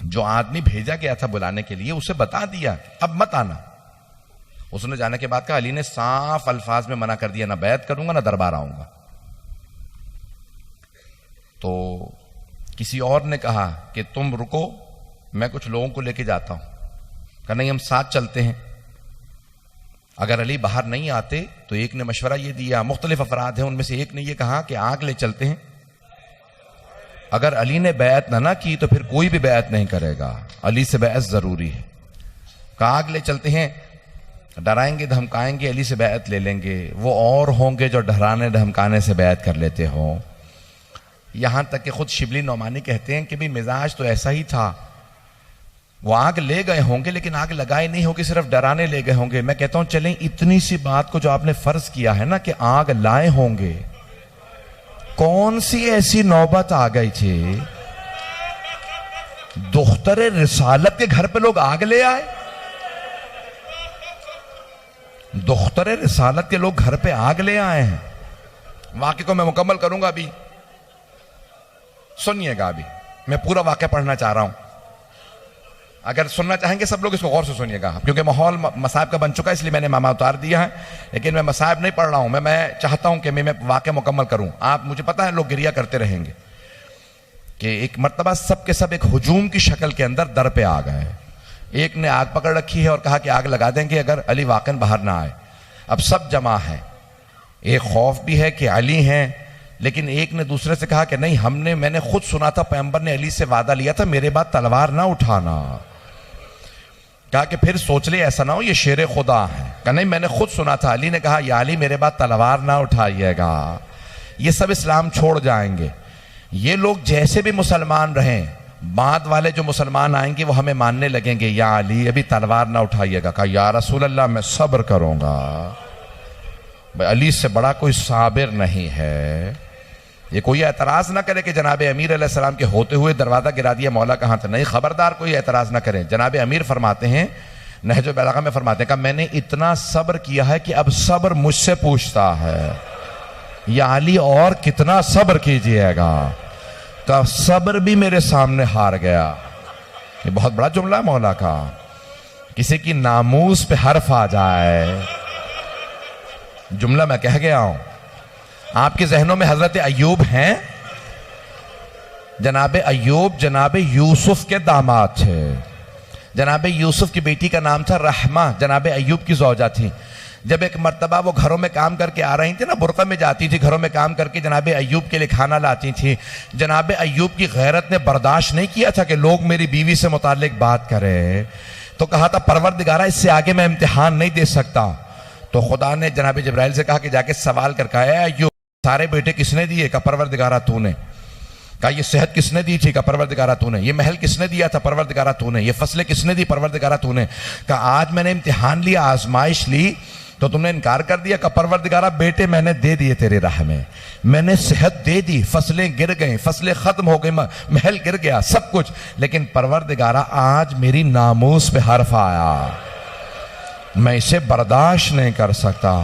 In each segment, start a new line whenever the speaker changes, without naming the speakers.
जो आदमी भेजा गया था बुलाने के लिए उसे बता दिया अब मत आना। उसने जाने के बाद कहा, अली ने साफ अल्फाज में मना कर दिया, ना बैत करूंगा ना दरबार आऊंगा। तो किसी और ने कहा कि तुम रुको, मैं कुछ लोगों को लेके जाता हूं। कहा नहीं, हम साथ चलते हैं। अगर अली बाहर नहीं आते तो एक ने मशवरा ये दिया, मुख्तलिफ अफराद हैं, उनमें से एक ने ये कहा कि आग ले चलते हैं। अगर अली ने बैत ना की तो फिर कोई भी बैत नहीं करेगा, अली से बैत जरूरी है। कहा आग ले चलते हैं, डराएंगे धमकाएंगे, अली से बैत ले लेंगे। वो और होंगे जो डराने धमकाने से बैत कर लेते हो। यहां तक कि खुद शिबली नौमानी कहते हैं कि भी मिजाज तो ऐसा ही था, वो आग ले गए होंगे लेकिन आग लगाए नहीं होगी, सिर्फ डराने ले गए होंगे। मैं कहता हूं चलें इतनी सी बात को जो आपने फर्ज किया है ना कि आग लाए होंगे, कौन सी ऐसी नौबत आ गई थी दुख्तरे रिसालत के घर पे लोग आग ले आए? दुख्तरे रिसालत के लोग घर पे आग ले आए हैं। वाक़े को मैं मुकम्मल करूंगा, अभी सुनिएगा, अभी मैं पूरा वाक़या पढ़ना चाह रहा हूं। अगर सुनना चाहेंगे सब लोग इसको गौर से सुनिएगा, क्योंकि माहौल मसाइब का बन चुका है, इसलिए मैंने मामा उतार दिया है। लेकिन मैं मसाइब नहीं पढ़ रहा हूं, मैं चाहता हूं कि मैं वाक़या मुकम्मल करूं। आप, मुझे पता है लोग गिरिया करते रहेंगे कि एक मर्तबा सब के सब एक हुजूम की शक्ल के अंदर दर पे आ गए। एक ने आग पकड़ रखी है और कहा कि आग लगा देंगे अगर अली वाकन बाहर ना आए। अब सब जमा है, एक खौफ भी है कि अली हैं, लेकिन एक ने दूसरे से कहा कि नहीं, मैंने खुद सुना था पैगंबर ने अली से वादा लिया था मेरे बाद तलवार ना उठाना। कहा कि फिर सोच ले ऐसा ना हो ये शेर खुदा है। कहा नहीं, मैंने खुद सुना था, अली ने कहा या अली मेरे बाद तलवार ना उठाइएगा। ये सब इस्लाम छोड़ जाएंगे। ये लोग जैसे भी मुसलमान रहें, बाद वाले जो मुसलमान आएंगे वो हमें मानने लगेंगे, या अली अभी तलवार ना उठाइएगा। कहा या रसूल अल्लाह मैं सब्र करूंगा, भाई अली से बड़ा कोई साबिर नहीं है। ये कोई एतराज ना करे कि जनाब अमीर अलैहिस्सलाम के होते हुए दरवाजा गिरा दिया, मौला कहां था। नहीं, खबरदार कोई एतराज ना करें। जनाब अमीर फरमाते हैं, नहज बलागा में फरमाते हैं, कहा मैंने इतना सब्र किया है कि अब सब्र मुझसे पूछता है या अली और कितना सब्र कीजिएगा। का सब्र भी मेरे सामने हार गया। ये बहुत बड़ा जुमला है मौला का। किसी की नामूस पे हर्फ आ जाए, जुमला मैं कह गया हूं। आपके जहनों में हजरत अय्यूब हैं। जनाब अय्यूब जनाब यूसुफ के दामाद थे। जनाब यूसुफ की बेटी का नाम था रहमा, जनाब अय्यूब की ज़ौजा थी। जब एक मर्तबा वो घरों में काम करके आ रही थी ना, बुरका में जाती थी, घरों में काम करके जनाब अय्यूब के लिए खाना लाती थी। जनाब अय्यूब की गैरत ने बर्दाश्त नहीं किया था कि लोग मेरी बीवी से मुताल्लिक बात करें, तो कहा था परवरदिगारा इससे आगे मैं इम्तिहान नहीं दे सकता। तो खुदा ने जनाब जिब्राइल से कहा कि जाके सवाल कर कहा अय्यूब सारे बेटे किसने दिए? का परवरदिगारा तूने। कहा ये सेहत किसने दी थी? का परवरदिगारा तूने। ये महल किसने दिया था? परवरदिगारा तूने। ये फसलें किसने दी? परवरदिगारा तूने। कहा आज मैंने इम्तिहान लिया, आजमाइश ली, तो तुमने इनकार कर दिया। का परवरदिगारा बेटे मैंने दे दिए तेरे राह में, मैंने सेहत दे दी, फसलें गिर गई, फसलें खत्म हो गई, महल गिर गया, सब कुछ, लेकिन परवरदिगारा आज मेरी नामूस पे हर्फ आया, मैं इसे बर्दाश्त नहीं कर सकता।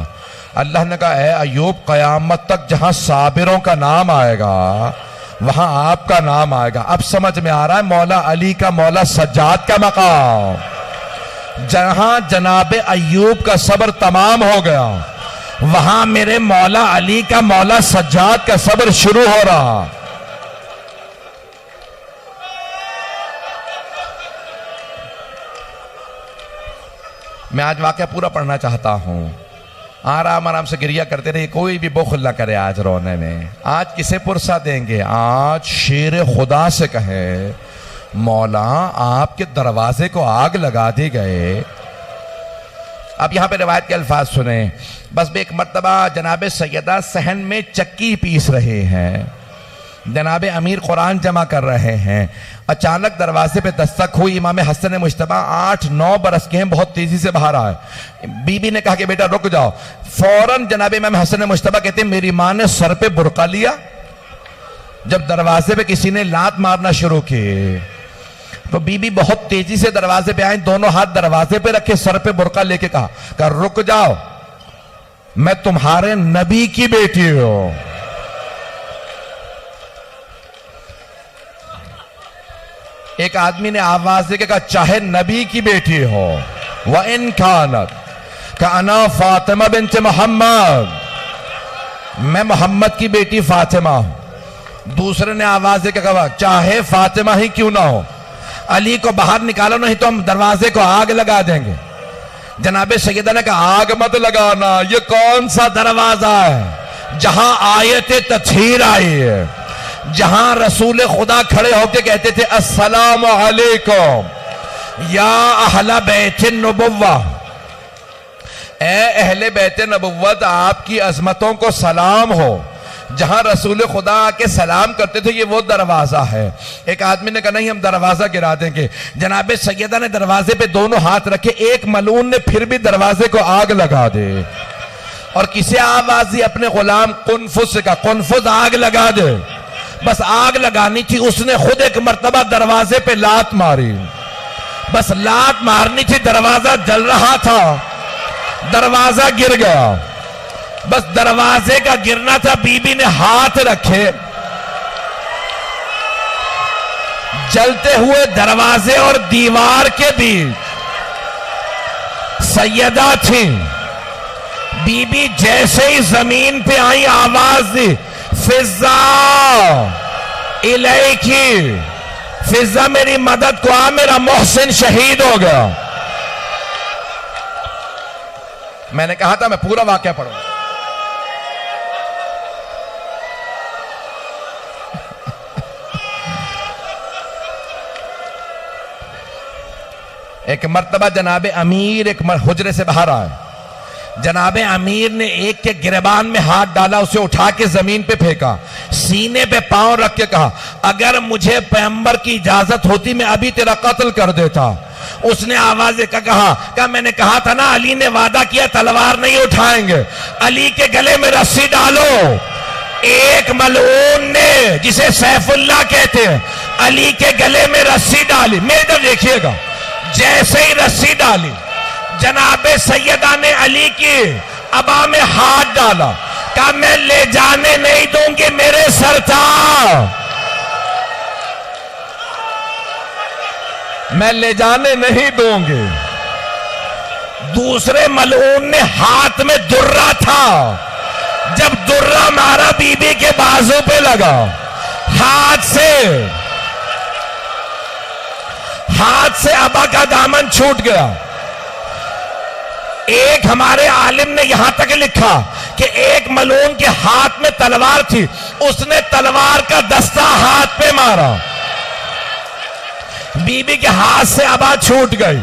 अल्लाह ने कहा ऐ अय्यूब कयामत तक जहां साबिरों का नाम आएगा वहां आपका नाम आएगा। अब समझ में आ रहा है मौला अली का, मौला सज्जाद का मकाम। जहां जनाब अय्यूब का सब्र तमाम हो गया, वहां मेरे मौला अली का, मौला सज्जाद का सब्र शुरू हो रहा। मैं आज वाकया पूरा पढ़ना चाहता हूं। आराम आराम से गिरिया करते रहिए, कोई भी बुखल ना करे आज रोने में। आज किसे पुरसा देंगे? आज शेर खुदा से कहे मौला आपके दरवाजे को आग लगा दी गए। अब यहां पे रिवायत के अल्फाज सुने। बस एक मर्तबा जनाब सैयदा सहन में चक्की पीस रहे हैं, जनाब अमीर कुरान जमा कर रहे हैं। अचानक दरवाजे पे दस्तक हुई। इमाम हसन मुश्तबा 8-9 बरस के हैं, बहुत तेजी से बाहर आए। बीबी ने कहा कि बेटा रुक जाओ। फौरन जनाब इमाम हसन मुश्तबा कहते हैं मेरी मां ने सर पे बुरका लिया। जब दरवाजे पे किसी ने लात मारना शुरू की तो बीबी बहुत तेजी से दरवाजे पे आई, दोनों हाथ दरवाजे पे रखे, सर पे बुरका लेके कहा रुक जाओ, मैं तुम्हारे नबी की बेटी हूं। एक आदमी ने आवाज देकर कहा, चाहे नबी की बेटी हो, व इन कानत का अना फातिमा बिन्त मोहम्मद, मैं मोहम्मद की बेटी फातिमा हूं। दूसरे ने आवाज देकर कहा, चाहे फातिमा ही क्यों ना हो, अली को बाहर निकालो, नहीं तो हम दरवाजे को आग लगा देंगे। जनाबे सैयदा ने कहा, आग मत लगाना, ये कौन सा दरवाजा है जहां आयत तत्हीर आई है, जहां रसूल खुदा खड़े होकर कहते थे, अस्सलाम अलैकुम या अहला बैत नबुव्वा, ए अहले बैत नबुव्वत, आपकी अजमतों को सलाम हो। जहां रसूल खुदा आके सलाम करते थे, ये वो दरवाजा है। एक आदमी ने कहा, नहीं हम दरवाजा गिरा देंगे। जनाबे सैयदा ने दरवाजे पे दोनों हाथ रखे, एक मलून ने फिर भी दरवाजे को आग लगा दे। और किसे आवाज दी? अपने गुलाम कुनफुस का, कुनफुस आग लगा दे। बस आग लगानी थी, उसने खुद एक मर्तबा दरवाजे पे लात मारी, बस लात मारनी थी, दरवाजा जल रहा था, दरवाजा गिर गया। बस दरवाजे का गिरना था, बीबी ने हाथ रखे, जलते हुए दरवाजे और दीवार के बीच सैयदा थी। बीबी जैसे ही जमीन पे आई, आवाज दी, फिजा इलैकी, फिजा मेरी मदद को आ, मेरा मोहसिन शहीद हो गया। मैंने कहा था मैं पूरा वाकया पढ़ूंगा। एक मर्तबा जनाबे अमीर एक हुजरे से बाहर आए। जनाबे अमीर ने एक के गिरबान में हाथ डाला, उसे उठा के जमीन पे फेंका, सीने पे पांव रख के कहा, अगर मुझे पैगंबर की इजाजत होती मैं अभी तेरा कत्ल कर देता। उसने आवाज देकर कहा, मैंने कहा था ना, अली ने वादा किया तलवार नहीं उठाएंगे, अली के गले में रस्सी डालो। एक मलऊन ने, जिसे सैफुल्लाह कहते हैं, अली के गले में रस्सी डाली। मेरे इधर देखिएगा, जैसे ही रस्सी डाली, जनाबे सैयदा ने अली की अबा में हाथ डाला, कहा मैं ले जाने नहीं दूंगी मेरे सरताज, मैं ले जाने नहीं दूंगी। दूसरे मलऊन ने हाथ में दुर्रा था, जब दुर्रा मारा बीबी के बाजू पे लगा, हाथ से अबा का दामन छूट गया। एक हमारे आलिम ने यहां तक लिखा कि एक मलून के हाथ में तलवार थी, उसने तलवार का दस्ता हाथ पे मारा, बीबी के हाथ से अबा छूट गई।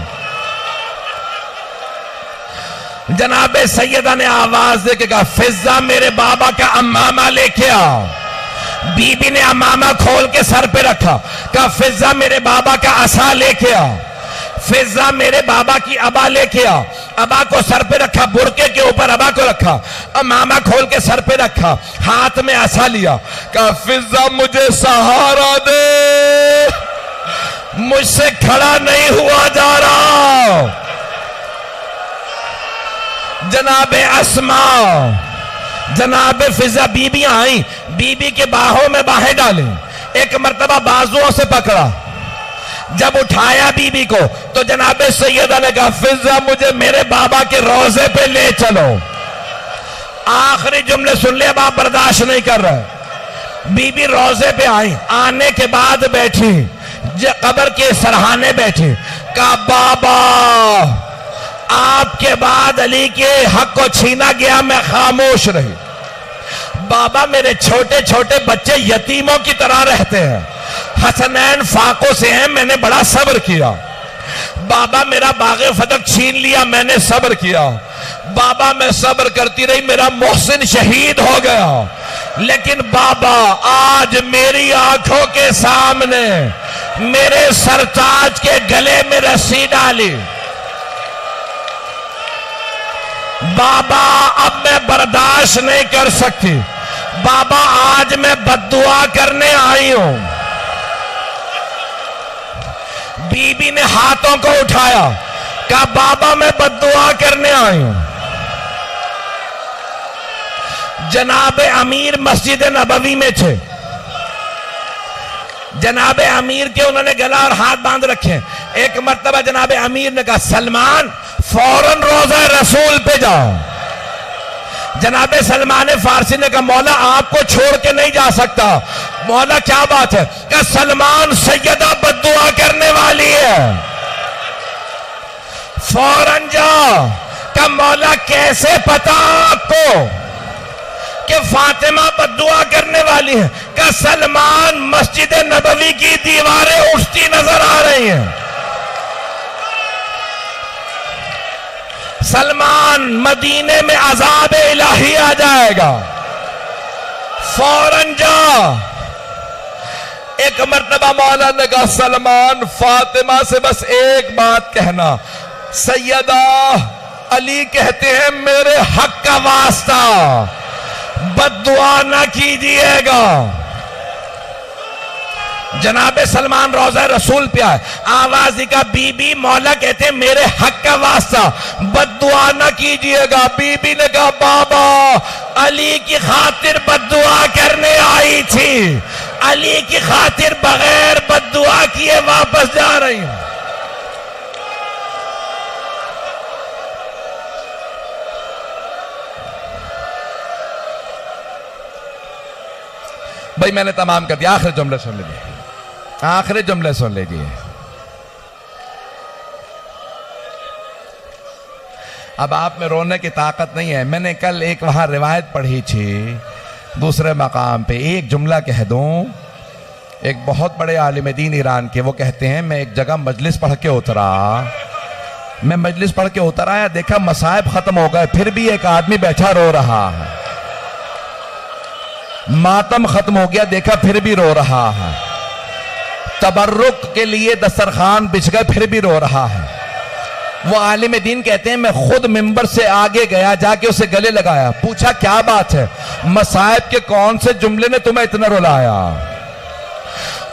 जनाबे सैयदा ने आवाज दे के कहा, फिजा मेरे बाबा का अम्मामा लेके आओ। बीबी ने अम्मामा खोल के सर पे रखा, कहा फिजा मेरे बाबा का असा लेके आओ। फिजा मेरे बाबा की अबा लेके आओ। अबा को सर पे रखा, बुरके के ऊपर अबा को रखा, अम्मामा खोल के सर पे रखा, हाथ में असा लिया, कहा फिजा मुझे सहारा दे, मुझसे खड़ा नहीं हुआ जा रहा। जनाबे अस्मा, जनाबे फिजा बीबियां आई, बीबी के बाहों में बाहें डाली, एक मर्तबा बाजुओं से पकड़ा, जब उठाया बीबी को तो जनाबे सैयदा ने कहा फिजा मुझे मेरे बाबा के रोजे पे ले चलो। आखिरी जुमले सुन ले, अब आप बर्दाश्त नहीं कर रहे। बीबी रोजे पे आई, आने के बाद बैठी, कब्र के सरहाने बैठी, कहा बाबा आपके बाद अली के हक को छीना गया, मैं खामोश रही। बाबा मेरे छोटे छोटे बच्चे यतीमों की तरह रहते हैं, हसनैन फाकों से हैं, मैंने बड़ा सब्र किया। बाबा मेरा बागे फतक छीन लिया, मैंने सब्र किया। बाबा मैं सब्र करती रही, मेरा मोहसिन शहीद हो गया। लेकिन बाबा आज मेरी आंखों के सामने मेरे सरताज के गले में रस्सी डाली। बाबा अब मैं बर्दाश्त नहीं कर सकती, बाबा आज मैं बद्दुआ करने आई हूं। बीबी ने हाथों को उठाया, कहा बाबा मैं बद्दुआ करने आई हूं। जनाब अमीर मस्जिद नबवी में थे, जनाबे अमीर के उन्होंने गला और हाथ बांध रखे। एक मर्तबा जनाबे अमीर ने कहा सलमान फौरन रोज़ा रसूल पे जाओ। जनाबे सलमान फारसी ने कहा मौला आपको छोड़ के नहीं जा सकता। मौला क्या बात है? क्या सलमान सैयदा बद्दुआ करने वाली है, फौरन जाओ। क्या मौला कैसे पता आपको कि फातिमा बद्दुआ करने वाली है? क्या सलमान मस्जिद नबवी की दीवारें उठती नजर आ रही हैं? सलमान मदीने में अजाब इलाही आ जाएगा, फौरन जा। एक मर्तबा मौला ने कहा सलमान फातिमा से बस एक बात कहना, सैयदा अली कहते हैं मेरे हक का वास्ता बद्दुआ ना कीजिएगा। जनाबे सलमान रोज़ा रसूल पे आए, आवाज का बीबी मौला कहते हैं मेरे हक का वास्ता बद्दुआ ना कीजिएगा। बीबी ने कहा बाबा अली की खातिर बद्दुआ करने आई थी, अली की खातिर बगैर बद्दुआ किए वापस जा रही हूं। भाई मैंने तमाम कर दिया, आखिरी जुमले सुन लीजिए, आखिरी जुमले सुन लीजिए। अब आप में रोने की ताकत नहीं है। मैंने कल एक वहां रिवायत पढ़ी थी दूसरे मकाम पे, एक जुमला कह दूं। एक बहुत बड़े आलिम दीन ईरान के, वो कहते हैं मैं एक जगह मजलिस पढ़ के उतरा, मैं मजलिस पढ़ के उतर आया, देखा मसाइब खत्म हो गए, फिर भी एक आदमी बैठा रो रहा है। मातम खत्म हो गया, देखा फिर भी रो रहा है। तबर्रुक के लिए दस्तरखान बिछ गए, फिर भी रो रहा है। वो आलिम दीन कहते हैं मैं खुद मिंबर से आगे गया, जाके उसे गले लगाया, पूछा क्या बात है, मसाइब के कौन से जुमले ने तुम्हें इतना रुलाया?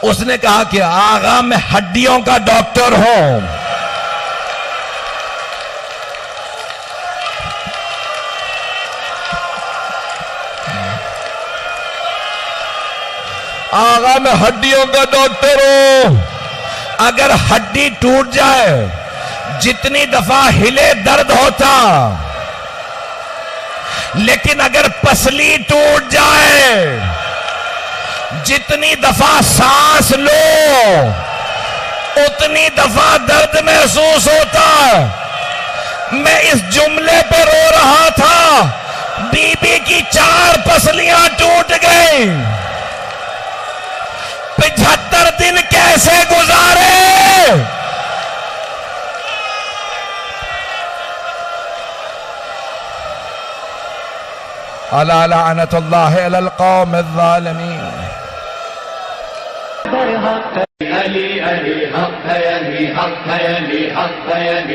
उसने कहा कि आगा मैं हड्डियों का डॉक्टर हूं, आगा मैं हड्डियों का डॉक्टर हूं। अगर हड्डी टूट जाए, जितनी दफा हिले दर्द होता, लेकिन अगर पसली टूट जाए, जितनी दफा सांस लो उतनी दफा दर्द महसूस होता। मैं इस जुमले पे रो रहा था, बीबी की 4 पसलियां टूट गई, 75 दिन कैसे गुजारे? अला लानतुल्लाह अलल कौम ज़ालिमीन।
अली अली हक है, अली हक है, अली हक है, अली